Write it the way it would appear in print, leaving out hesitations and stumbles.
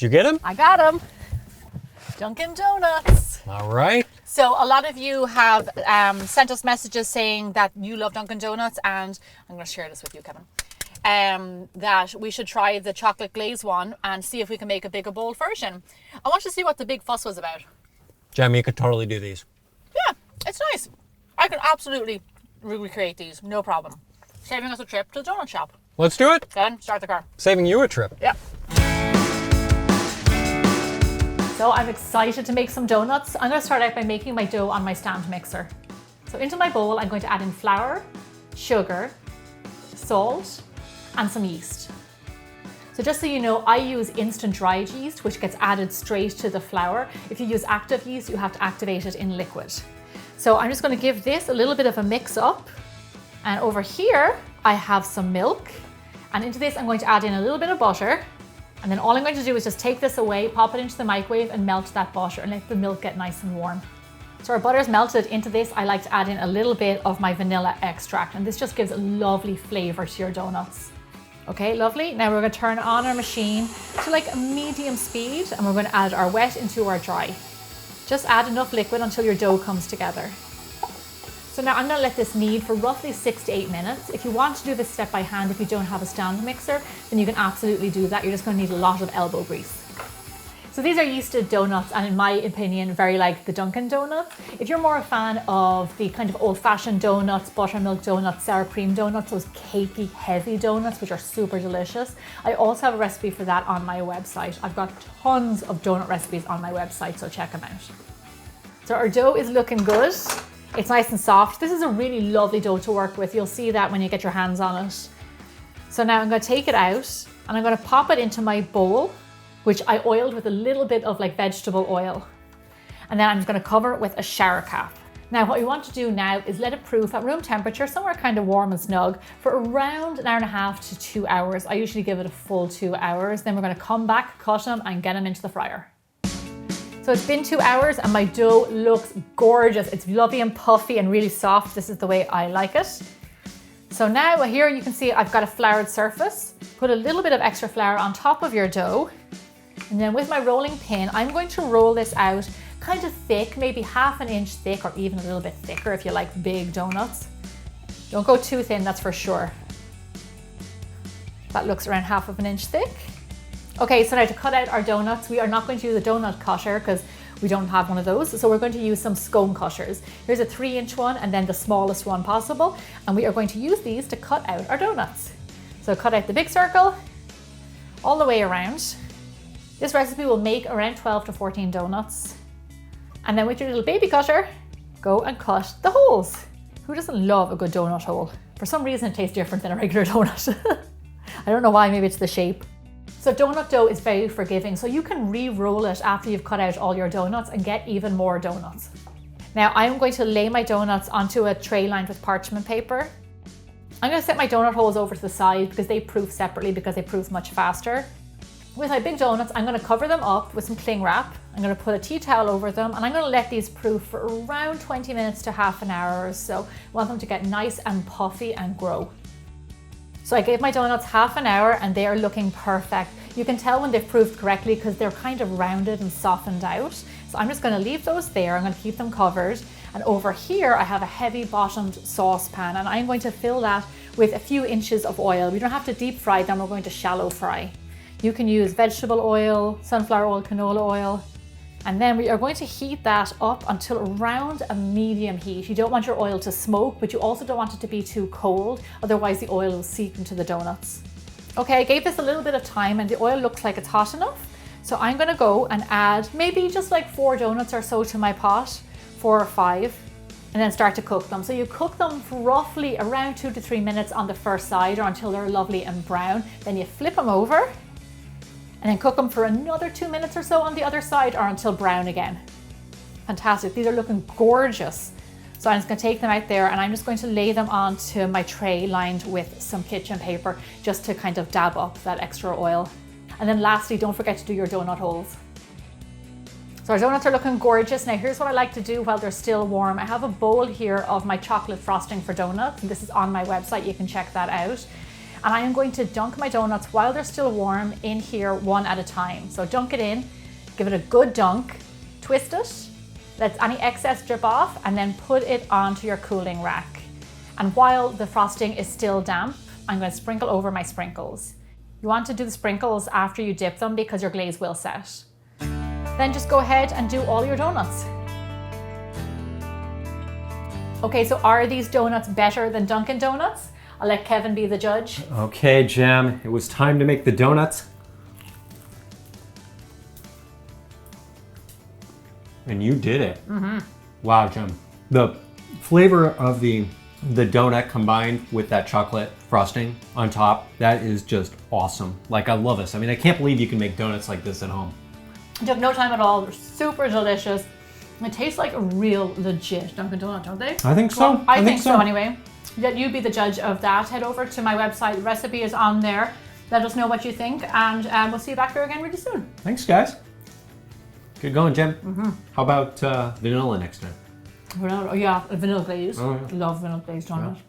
Did you get them? I got them. Dunkin Donuts. All right. So a lot of you have sent us messages saying that you love Dunkin Donuts, and I'm going to share this with you, Kevin. That we should try the chocolate glaze one and see if we can make a bigger bowl version. I want to see what the big fuss was about. Gemma, you could totally do these. Yeah, it's nice. I can absolutely recreate these, no problem. Saving us a trip to the donut shop. Let's do it. Then start the car. Saving you a trip. Yeah. So I'm excited to make some donuts. I'm going to start out by making my dough on my stand mixer. So into my bowl, I'm going to add in flour, sugar, salt, and some yeast. So just so you know, I use instant dried yeast, which gets added straight to the flour. If you use active yeast, you have to activate it in liquid. So I'm just going to give this a little bit of a mix up. And over here, I have some milk. And into this, I'm going to add in a little bit of butter. And then all I'm going to do is just take this away, pop it into the microwave and melt that butter and let the milk get nice and warm. So our butter's melted. Into this, I like to add in a little bit of my vanilla extract. And this just gives a lovely flavor to your donuts. Okay, lovely. Now we're going to turn on our machine to like a medium speed and we're going to add our wet into our dry. Just add enough liquid until your dough comes together. So now I'm going to let this knead for roughly 6 to 8 minutes. If you want to do this step by hand, if you don't have a stand mixer, then you can absolutely do that. You're just going to need a lot of elbow grease. So these are yeasted donuts, and in my opinion, very like the Dunkin Donuts. If you're more a fan of the kind of old-fashioned donuts, buttermilk donuts, sour cream donuts, those cakey, heavy donuts, which are super delicious, I also have a recipe for that on my website. I've got tons of donut recipes on my website, so check them out. So our dough is looking good. It's nice and soft. This is a really lovely dough to work with. You'll see that when you get your hands on it. So now I'm going to take it out and I'm going to pop it into my bowl, which I oiled with a little bit of like vegetable oil. And then I'm just going to cover it with a shower cap. Now what we want to do now is let it proof at room temperature, somewhere kind of warm and snug, for around an hour and a half to 2 hours. I usually give it a full 2 hours. Then we're going to come back, cut them and get them into the fryer. So it's been 2 hours and my dough looks gorgeous. It's lovely and puffy and really soft. This is the way I like it. So now here you can see I've got a floured surface. Put a little bit of extra flour on top of your dough. And then with my rolling pin, I'm going to roll this out kind of thick, maybe ½ inch thick or even a little bit thicker if you like big donuts. Don't go too thin, that's for sure. That looks around ½ inch thick. Okay, so now to cut out our donuts, we are not going to use a donut cutter because we don't have one of those. So we're going to use some scone cutters. Here's a 3-inch one and then the smallest one possible. And we are going to use these to cut out our donuts. So cut out the big circle all the way around. This recipe will make around 12 to 14 donuts. And then with your little baby cutter, go and cut the holes. Who doesn't love a good donut hole? For some reason it tastes different than a regular donut. I don't know why, maybe it's the shape. So donut dough is very forgiving, so you can re-roll it after you've cut out all your donuts and get even more donuts. Now I'm going to lay my donuts onto a tray lined with parchment paper. I'm going to set my donut holes over to the side because they proof separately because they proof much faster. With my big donuts, I'm going to cover them up with some cling wrap. I'm going to put a tea towel over them and I'm going to let these proof for around 20 minutes to ½ an hour or so. I want them to get nice and puffy and grow. So I gave my donuts ½ an hour and they are looking perfect. You can tell when they've proofed correctly because they're kind of rounded and softened out. So I'm just going to leave those there. I'm going to keep them covered. And over here, I have a heavy bottomed saucepan and I'm going to fill that with a few inches of oil. We don't have to deep fry them, we're going to shallow fry. You can use vegetable oil, sunflower oil, canola oil. And then we are going to heat that up until around a medium heat. You don't want your oil to smoke, but you also don't want it to be too cold. Otherwise the oil will seep into the donuts. Okay, I gave this a little bit of time and the oil looks like it's hot enough. So I'm gonna go and add maybe just like 4 donuts or so to my pot, 4 or 5, and then start to cook them. So you cook them for roughly around 2 to 3 minutes on the first side or until they're lovely and brown. Then you flip them over and then cook them for another 2 minutes or so on the other side or until brown again. Fantastic, these are looking gorgeous. So I'm just gonna take them out there and I'm just going to lay them onto my tray lined with some kitchen paper just to kind of dab up that extra oil. And then lastly, don't forget to do your donut holes. So our donuts are looking gorgeous. Now here's what I like to do while they're still warm. I have a bowl here of my chocolate frosting for donuts. And this is on my website, you can check that out. And I am going to dunk my donuts while they're still warm in here one at a time. So dunk it in, give it a good dunk, twist it, let any excess drip off, and then put it onto your cooling rack. And while the frosting is still damp, I'm going to sprinkle over my sprinkles. You want to do the sprinkles after you dip them because your glaze will set. Then just go ahead and do all your donuts. Okay, so are these donuts better than Dunkin Donuts? I'll let Kevin be the judge. Okay, Gem, it was time to make the donuts. And you did it. Wow, Gem. The flavor of the donut combined with that chocolate frosting on top, that is just awesome. Like, I love this. I mean, I can't believe you can make donuts like this at home. It took no time at all. They're super delicious. It tastes like a real legit Dunkin Donut, don't they? I think so. Well, I think so anyway. Let you be the judge of that. Head over to my website. The recipe is on there. Let us know what you think, and we'll see you back here again really soon. Thanks, guys. Good going, Gem. How about vanilla next time? Vanilla, oh yeah, vanilla glaze. Oh, yeah. Love vanilla glazed donut. Yeah.